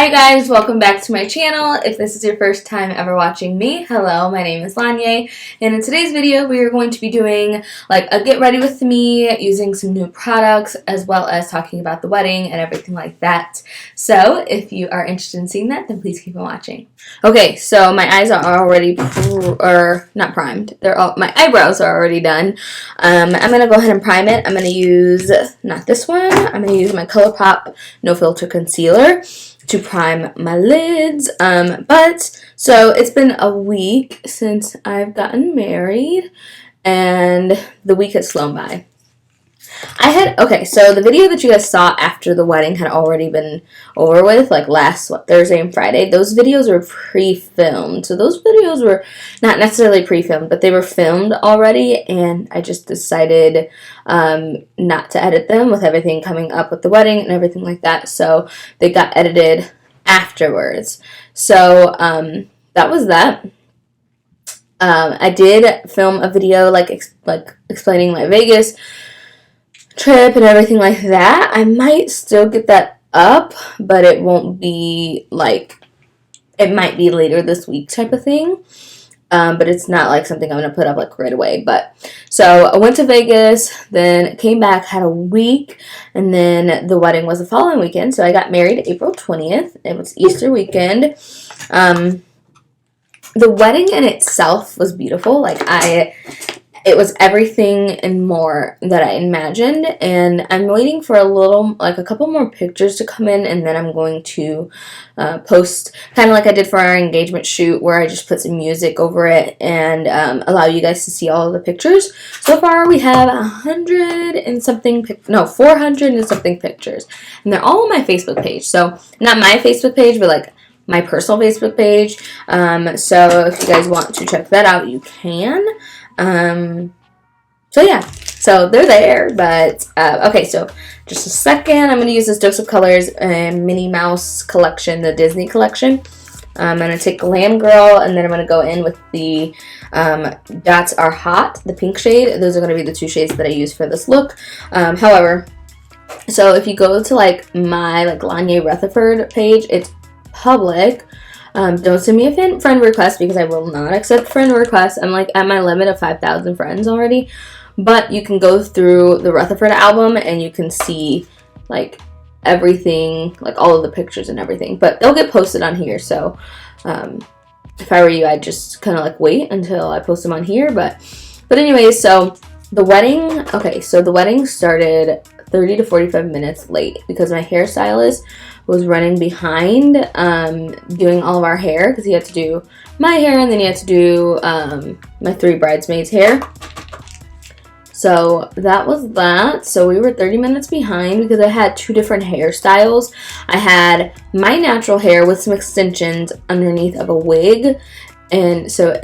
Hi guys, welcome back to my channel. If this is your first time ever watching me, hello, my name is Lonyea, and in today's video we are going to be doing like a get ready with me using some new products as well as talking about the wedding and everything like that. So if you are interested in seeing that, then please keep on watching. Okay, so my eyes are already not primed. My eyebrows are already done. I'm gonna go ahead and prime it. I'm gonna use not this one. I'm gonna use my ColourPop No Filter Concealer to prime my lids. So it's been a week since I've gotten married, and the week has flown by. So the video that you guys saw after the wedding had already been over with, like last Thursday and Friday. Those videos were pre-filmed. So those videos were not necessarily pre-filmed, but they were filmed already, and I just decided not to edit them with everything coming up with the wedding and everything like that. So they got edited afterwards. So that was that. I did film a video explaining my Vegas trip and everything like that. I might still get that up, but it won't be it might be later this week type of thing. But it's not like something I'm gonna put up right away. But so I went to Vegas, then came back, had a week, and then the wedding was the following weekend. So I got married April 20th. It was Easter weekend. The wedding in itself was beautiful. It was everything and more that I imagined, and I'm waiting for a couple more pictures to come in, and then I'm going to post kind of like I did for our engagement shoot, where I just put some music over it and allow you guys to see all of the pictures. So far we have 400 and something pictures, and they're all on my Facebook page. So not my Facebook page, but my personal Facebook page. So if you guys want to check that out, you can. So yeah, so they're there, but, okay, so just a second, I'm going to use this Dose of Colors Minnie Mouse collection, the Disney collection. I'm going to take Glam Girl, and then I'm going to go in with the, Dots Are Hot, the pink shade. Those are going to be the two shades that I use for this look. However, so if you go to, my, Lonyea Rutherford page, it's public. Don't send me a friend request, because I will not accept friend requests. I'm at my limit of 5,000 friends already. But you can go through the Rutherford album and you can see everything, all of the pictures and everything. But they'll get posted on here. So if I were you, I'd just kind of wait until I post them on here. But anyways, so the wedding. Okay, so the wedding started 30 to 45 minutes late because my hairstylist was running behind doing all of our hair, because he had to do my hair and then he had to do my 3 bridesmaids' hair. So that was that. So we were 30 minutes behind because I had 2 different hairstyles. I had my natural hair with some extensions underneath of a wig. And so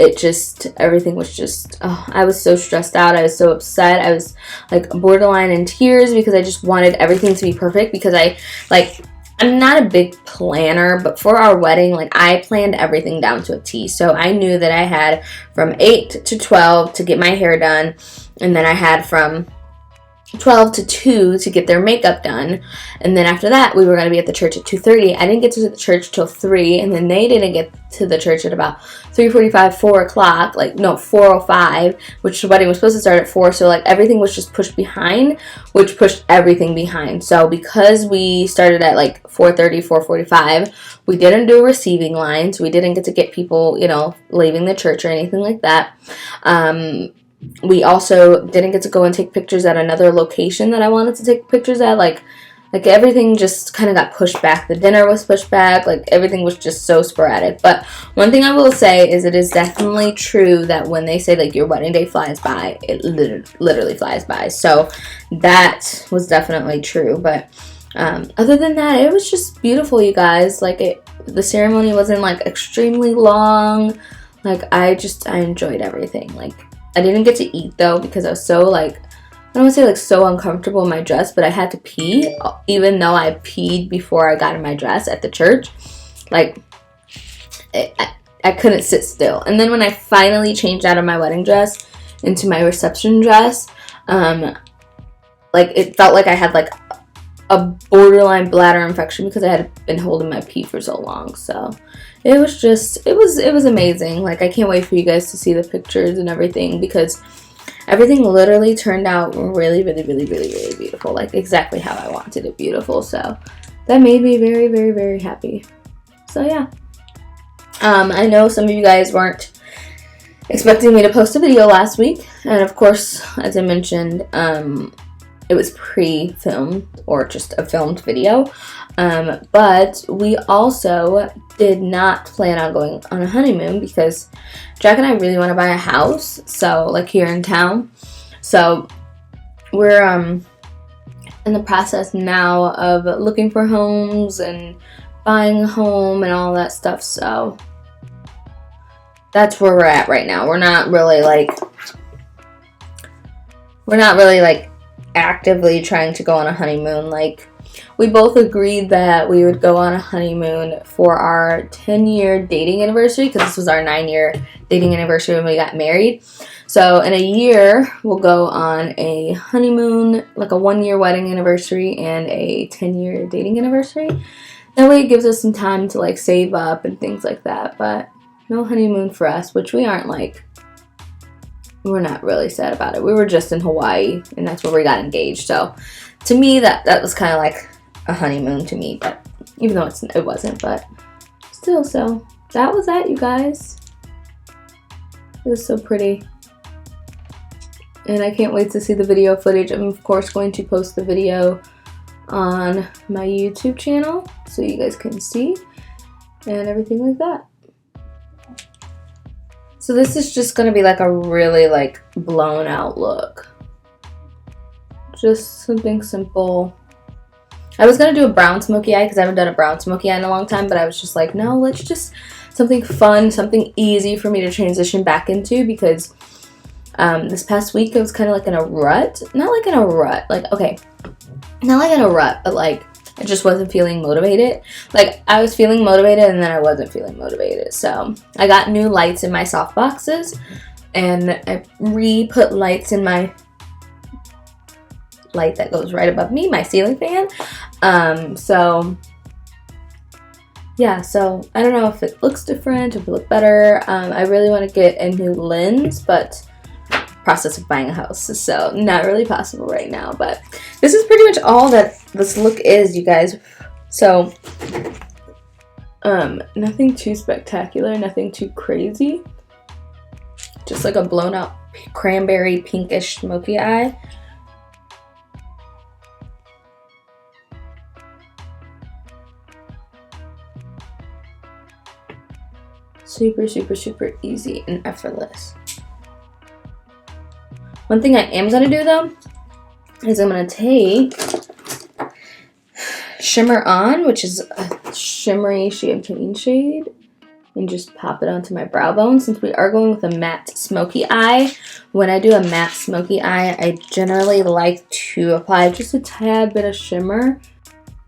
everything was just, I was so stressed out. I was so upset. I was borderline in tears because I just wanted everything to be perfect, because I'm not a big planner, but for our wedding, I planned everything down to a T. So I knew that I had from 8 to 12 to get my hair done, and then I had from 12 to 2 to get their makeup done, and then after that we were going to be at the church at 2:30. I didn't get to the church till 3, and then they didn't get to the church at about 3:45, 4 o'clock, 4:05, which the wedding was supposed to start at 4. So everything was just pushed behind, which pushed everything behind. So because we started at 4:30, 4:45, we didn't do receiving lines. We didn't get to get people leaving the church or anything like that. We also didn't get to go and take pictures at another location that I wanted to take pictures at. Everything just kind of got pushed back. The dinner was pushed back. Everything was just so sporadic. But one thing I will say is it is definitely true that when they say your wedding day flies by, it literally flies by. So that was definitely true. But other than that, it was just beautiful, you guys. The ceremony wasn't extremely long. I enjoyed everything. I didn't get to eat though, because I was so I don't want to say so uncomfortable in my dress, but I had to pee, even though I peed before I got in my dress at the church. I couldn't sit still. And then when I finally changed out of my wedding dress into my reception dress, it felt like I had a borderline bladder infection because I had been holding my pee for so long. So it was just, it was amazing. Like, I can't wait for you guys to see the pictures and everything, because everything literally turned out really, really, really, really, really beautiful. Like, exactly how I wanted it beautiful. So that made me very, very, very happy. So yeah. I know some of you guys weren't expecting me to post a video last week. And of course, as I mentioned, it was pre-filmed, or just a filmed video. But we also did not plan on going on a honeymoon because Jack and I really want to buy a house, so, like, here in town. So we're in the process now of looking for homes and buying a home and all that stuff. So that's where we're at right now. We're not really like actively trying to go on a honeymoon. Like, we both agreed that we would go on a honeymoon for our 10-year dating anniversary, because this was our 9-year dating anniversary when we got married. So in a year, we'll go on a honeymoon, like a 1-year wedding anniversary and a 10-year dating anniversary. That way it gives us some time to, like, save up and things like that. But no honeymoon for us, which we aren't, like, we're not really sad about it. We were just in Hawaii, and that's where we got engaged. So to me, that was kind of like a honeymoon to me, but even though it wasn't, but still. So that was that, you guys. It was so pretty, and I can't wait to see the video footage. I'm of course going to post the video on my YouTube channel so you guys can see and everything like that. So this is just going to be like a really, like, blown out look. Just something simple. I was going to do a brown smoky eye because I haven't done a brown smoky eye in a long time, but I was just like, no, let's just something fun, something easy for me to transition back into, because this past week I was kind of like in a rut. Not like in a rut. Like, okay, not like in a rut, but like I just wasn't feeling motivated. Like, I was feeling motivated and then I wasn't feeling motivated. So I got new lights in my soft boxes, and I re-put lights in my light that goes right above me, my ceiling fan. So yeah, so I don't know if it looks different, if it looks better. I really want to get a new lens, but process of buying a house, so not really possible right now. But this is pretty much all that this look is, you guys. So nothing too spectacular, nothing too crazy, just like a blown out cranberry pinkish smoky eye. Super, super, super easy and effortless. One thing I am going to do, though, is I'm going to take Shimmer On, which is a shimmery champagne shade, and just pop it onto my brow bone. Since we are going with a matte smoky eye, when I do a matte smoky eye, I generally like to apply just a tad bit of shimmer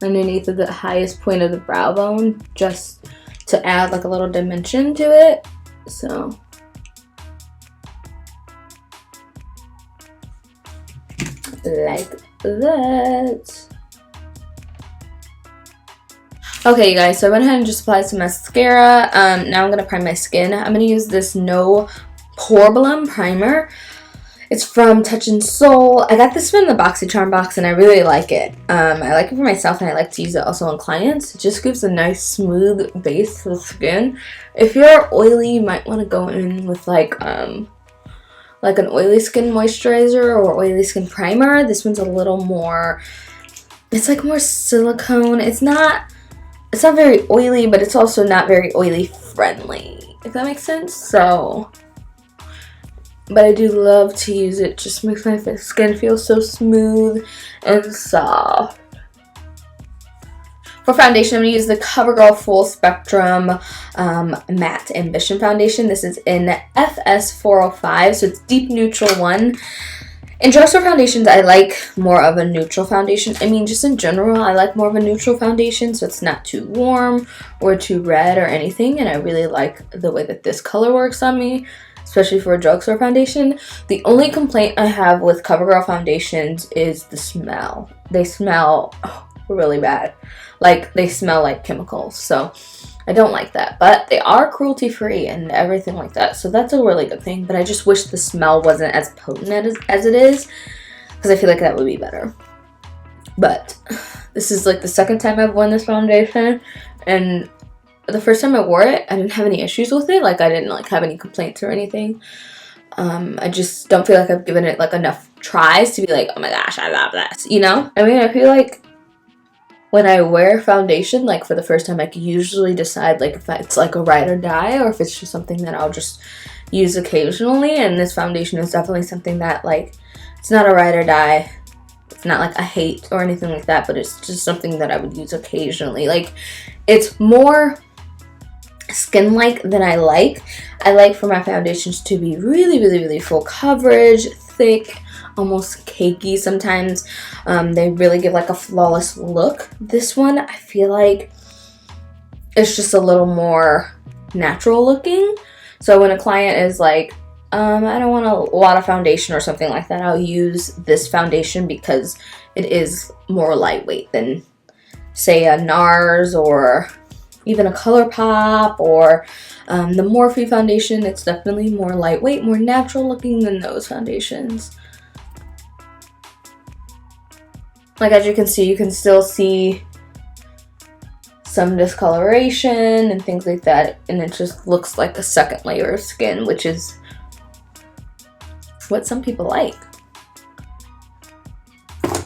underneath of the highest point of the brow bone, just to add like a little dimension to it. So like that. Okay, you guys, so I went ahead and just applied some mascara. Now I'm going to prime my skin. I'm going to use this No Problem primer. It's from Touch in Soul. I got this from the BoxyCharm box, and I really like it. I like it for myself, and I like to use it also on clients. It just gives a nice smooth base to the skin. If you're oily, you might want to go in with like an oily skin moisturizer or oily skin primer. This one's a little more, it's like more silicone. It's not very oily, but it's also not very oily friendly, if that makes sense. So, but I do love to use it. Just makes my skin feel so smooth and soft. For foundation, I'm going to use the CoverGirl Full Spectrum Matte Ambition Foundation. This is in FS 405, so it's deep neutral one. In drugstore foundations, I like more of a neutral foundation. I mean, just in general, I like more of a neutral foundation, so it's not too warm or too red or anything. And I really like the way that this color works on me, especially for a drugstore foundation. The only complaint I have with CoverGirl foundations is the smell. They smell really bad. Like, they smell like chemicals, so I don't like that. But they are cruelty-free and everything like that, so that's a really good thing. But I just wish the smell wasn't as potent as it is, because I feel like that would be better. But this is like the second time I've worn this foundation, and the first time I wore it, I didn't have any issues with it. Like, I didn't like have any complaints or anything. I just don't feel like I've given it like enough tries to be like, oh my gosh, I love this, you know? I mean, I feel like when I wear foundation, like for the first time, I can usually decide like if it's like a ride or die, or if it's just something that I'll just use occasionally. And this foundation is definitely something that, like, it's not a ride or die. It's not like a hate or anything like that, but it's just something that I would use occasionally. Like, it's more skin-like than I like. I like for my foundations to be really, really, really full coverage, thick, almost cakey sometimes. They really give like a flawless look. This one, I feel like it's just a little more natural looking. So when a client is like, I don't want a lot of foundation or something like that, I'll use this foundation because it is more lightweight than, say, a NARS or even a ColourPop or the Morphe foundation. It's definitely more lightweight, more natural looking than those foundations. Like, as you can still see some discoloration and things like that, and it just looks like a second layer of skin, which is what some people like.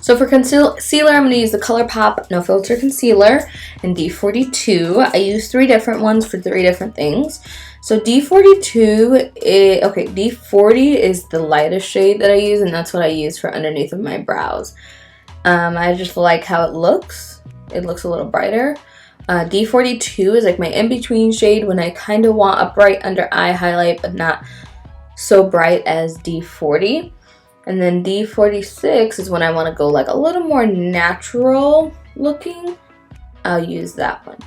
So for concealer, I'm going to use the ColourPop No Filter Concealer in D42. I use 3 different ones for 3 different things. So D42, D40 is the lightest shade that I use, and that's what I use for underneath of my brows. I just like how it looks. It looks a little brighter. D42 is like my in-between shade when I kind of want a bright under eye highlight, but not so bright as D40. And then D46 is when I want to go like a little more natural looking. I'll use that one.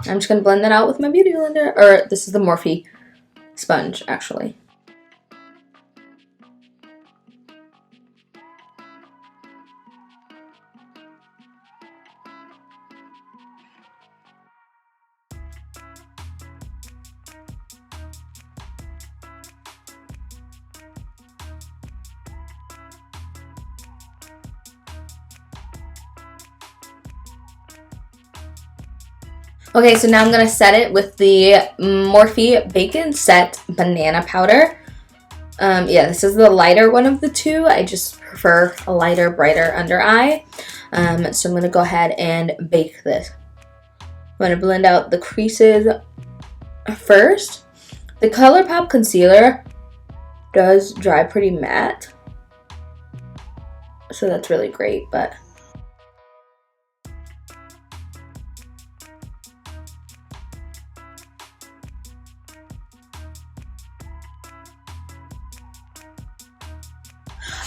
I'm just going to blend that out with my Beauty Blender. Or this is the Morphe sponge, actually. Okay, so now I'm going to set it with the Morphe Bacon Set Banana Powder. Yeah, this is the lighter one of the two. I just prefer a lighter, brighter under eye. So I'm going to go ahead and bake this. I'm going to blend out the creases first. The ColourPop concealer does dry pretty matte, so that's really great, but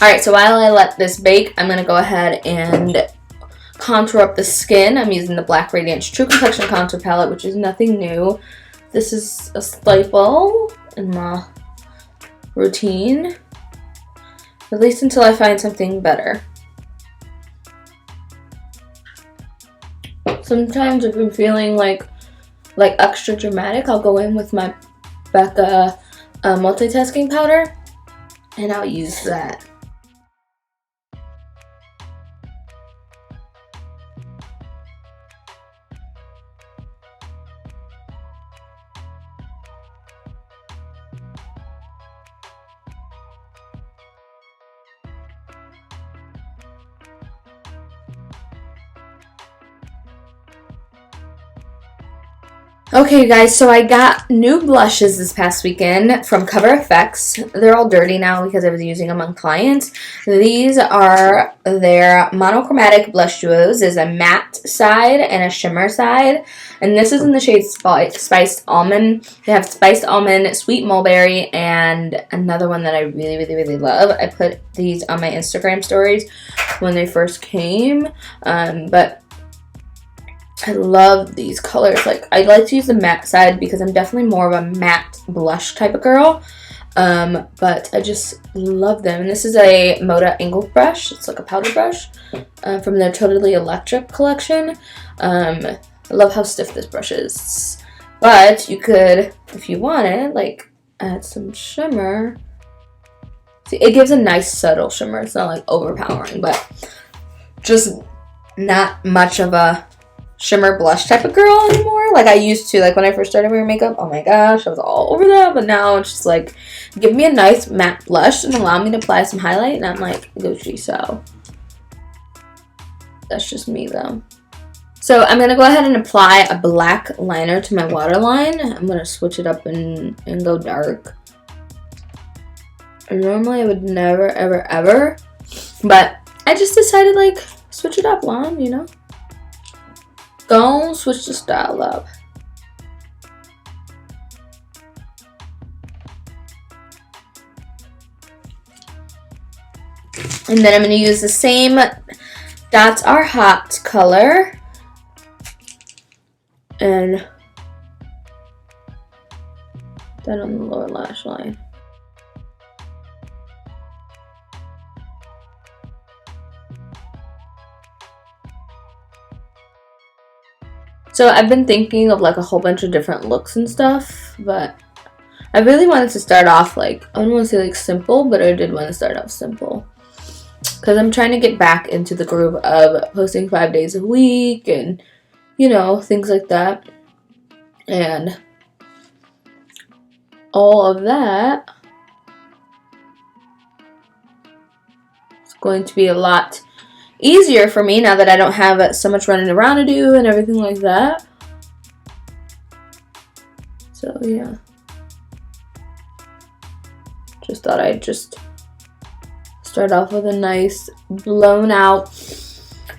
alright, so while I let this bake, I'm going to go ahead and contour up the skin. I'm using the Black Radiance True Complexion Contour Palette, which is nothing new. This is a staple in my routine, at least until I find something better. Sometimes if I'm feeling like extra dramatic, I'll go in with my Becca multitasking powder, and I'll use that. Okay guys, so I got new blushes this past weekend from Cover FX. They're all dirty now because I was using them on clients. These are their monochromatic blush duos. There's a matte side and a shimmer side. And this is in the shade Spiced Almond. They have Spiced Almond, Sweet Mulberry, and another one that I really, really, really love. I put these on my Instagram stories when they first came. But I love these colors. Like, I like to use the matte side because I'm definitely more of a matte blush type of girl. But I just love them. And this is a Moda angled brush. It's like a powder brush from their Totally Electric collection. I love how stiff this brush is. But you could, if you wanted, like add some shimmer. See, it gives a nice subtle shimmer. It's not like overpowering, but just not much of a shimmer blush type of girl anymore. Like I used to, like when I first started wearing makeup, oh my gosh, I was all over that. But now it's just like, give me a nice matte blush and allow me to apply some highlight, and I'm like Gucci. So that's just me though. So I'm going to go ahead and apply a black liner to my waterline. I'm going to switch it up and go dark. And normally I would never, ever, ever. But I just decided, like, switch it up, Lon, you know? Go switch the style up. And then I'm going to use the same That's Our Hot color. And that on the lower lash line. So I've been thinking of like a whole bunch of different looks and stuff, but I really wanted to start off like, I don't want to say like simple, but I did want to start off simple. Because I'm trying to get back into the groove of posting 5 days a week and, you know, things like that. And all of that is going to be a lot easier for me now that I don't have so much running around to do and everything like that. So yeah, just thought I'd just start off with a nice blown out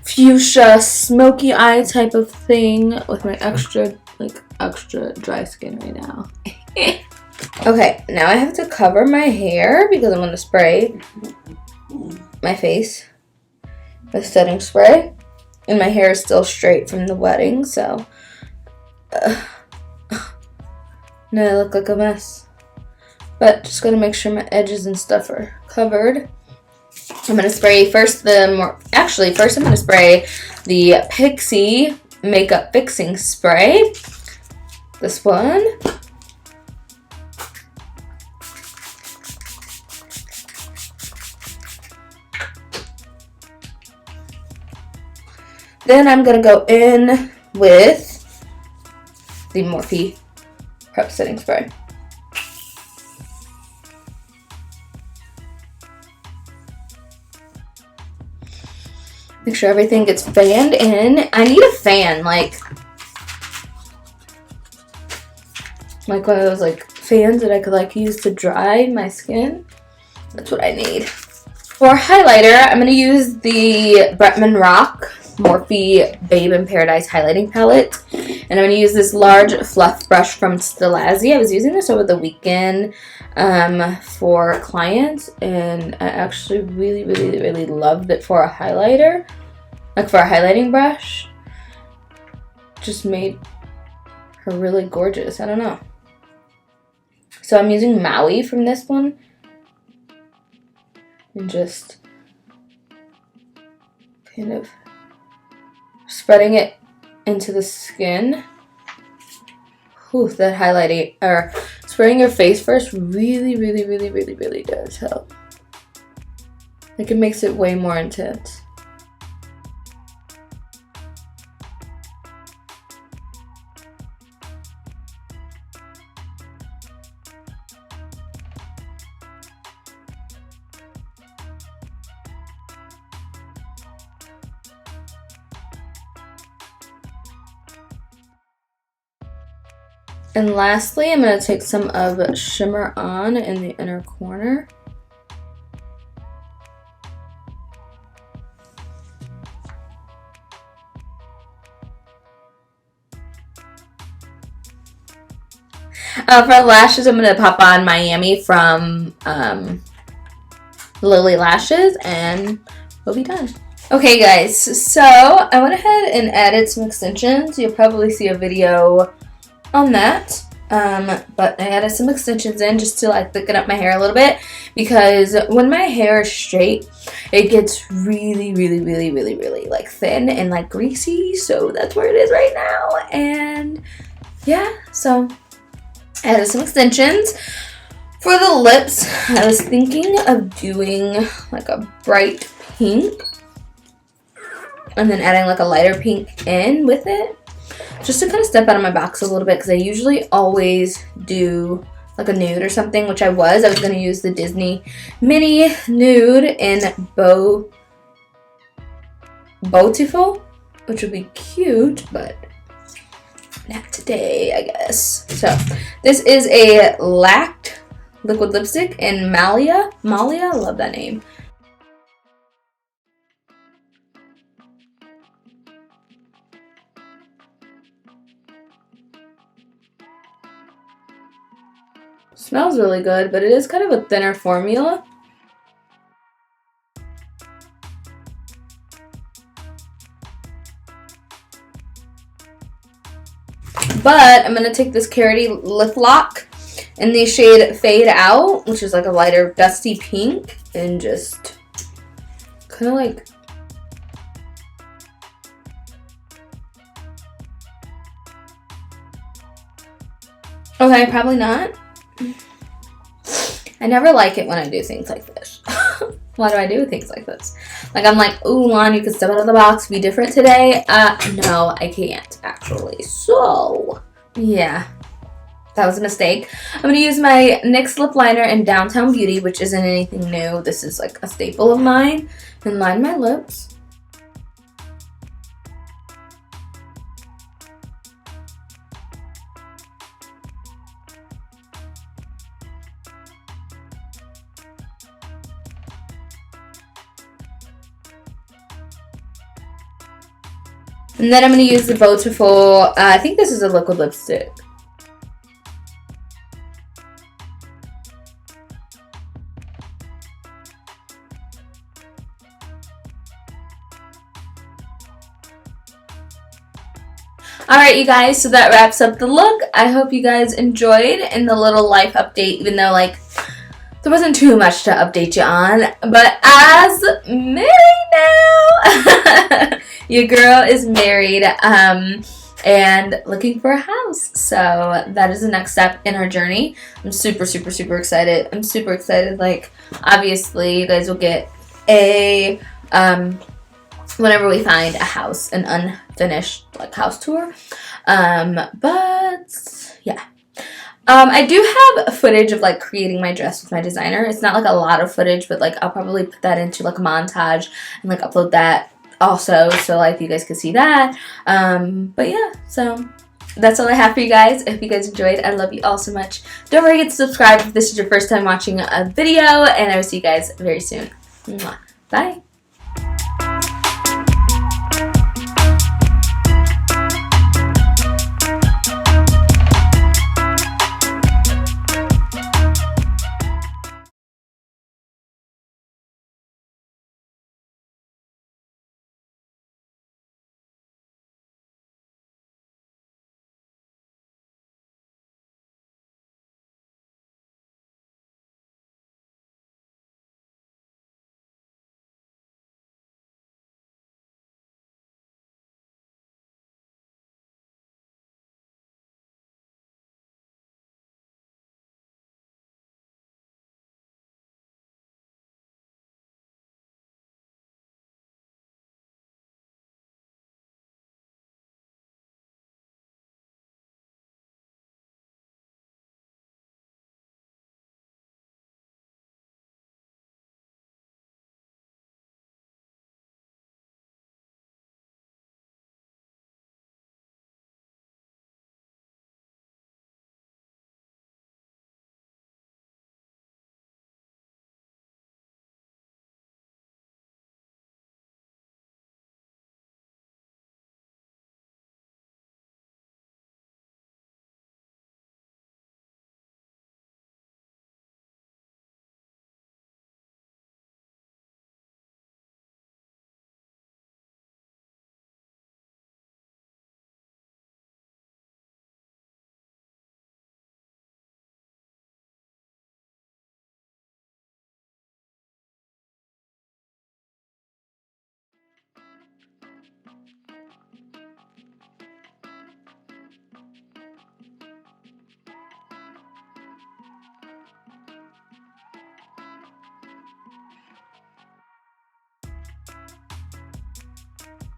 fuchsia smoky eye type of thing with my extra dry skin right now. Okay, now I have to cover my hair because I'm going to spray my face with setting spray, and my hair is still straight from the wedding, so now I look like a mess. But just gotta make sure my edges and stuff are covered. I'm gonna spray first I'm gonna spray the Pixie Makeup Fixing Spray. This one. Then I'm going to go in with the Morphe Prep Setting Spray. Make sure everything gets fanned in. I need a fan, like one of those like fans that I could like use to dry my skin. That's what I need. For highlighter, I'm going to use the Bretman Rock Morphe Babe in Paradise highlighting palette, and I'm going to use this large fluff brush from Stilazzi. I was using this over the weekend for clients, and I actually really loved it for a highlighter, like for a highlighting brush. Just made her really gorgeous. I don't know. So I'm using Maui from this one, and just kind of spreading it into the skin. Whew, that highlighting, or spraying your face first really does help. Like, it makes it way more intense. And lastly, I'm going to take some of Shimmer On in the inner corner. For lashes, I'm going to pop on Miami from Lily Lashes, and we'll be done. Okay guys, so I went ahead and added some extensions. You'll probably see a video on that. But I added some extensions in just to like thicken up my hair a little bit, because when my hair is straight, it gets really like thin and like greasy. So that's where it is right now. And yeah, so I added some extensions. For the lips, I was thinking of doing like a bright pink and then adding like a lighter pink in with it, just to kind of step out of my box a little bit, because I usually always do like a nude or something, which I was going to use the Disney Mini Nude in Beautiful, which would be cute, but not today, I guess. So this is a Lacked liquid lipstick in Malia. I love that name. Smells really good, but it is kind of a thinner formula. But I'm going to take this Carity Lip Lock in the shade Fade Out, which is like a lighter dusty pink, and just kind of like okay, probably not. I never like it when I do things like this. Why do I do things like this? Like, I'm like, ooh, Lon, you could step out of the box, be different today. No, I can't, actually. So, yeah. That was a mistake. I'm going to use my NYX lip liner in Downtown Beauty, which isn't anything new. This is like a staple of mine. And line my lips. And then I'm going to use the Beautiful, I think this is a liquid lipstick. Alright, you guys, so that wraps up the look. I hope you guys enjoyed in the little life update, even though, like, there wasn't too much to update you on. But as married now, your girl is married and looking for a house. So that is the next step in our journey. I'm super excited. I'm super excited. Like, obviously, you guys will get a whenever we find a house, an unfinished like house tour. But yeah. I do have footage of like creating my dress with my designer. It's not like a lot of footage, but like I'll probably put that into like a montage and like upload that also, so like you guys can see that. But yeah, so that's all I have for you guys. If you guys enjoyed, I love you all so much. Don't forget to subscribe if this is your first time watching a video, and I will see you guys very soon. Mwah. Bye.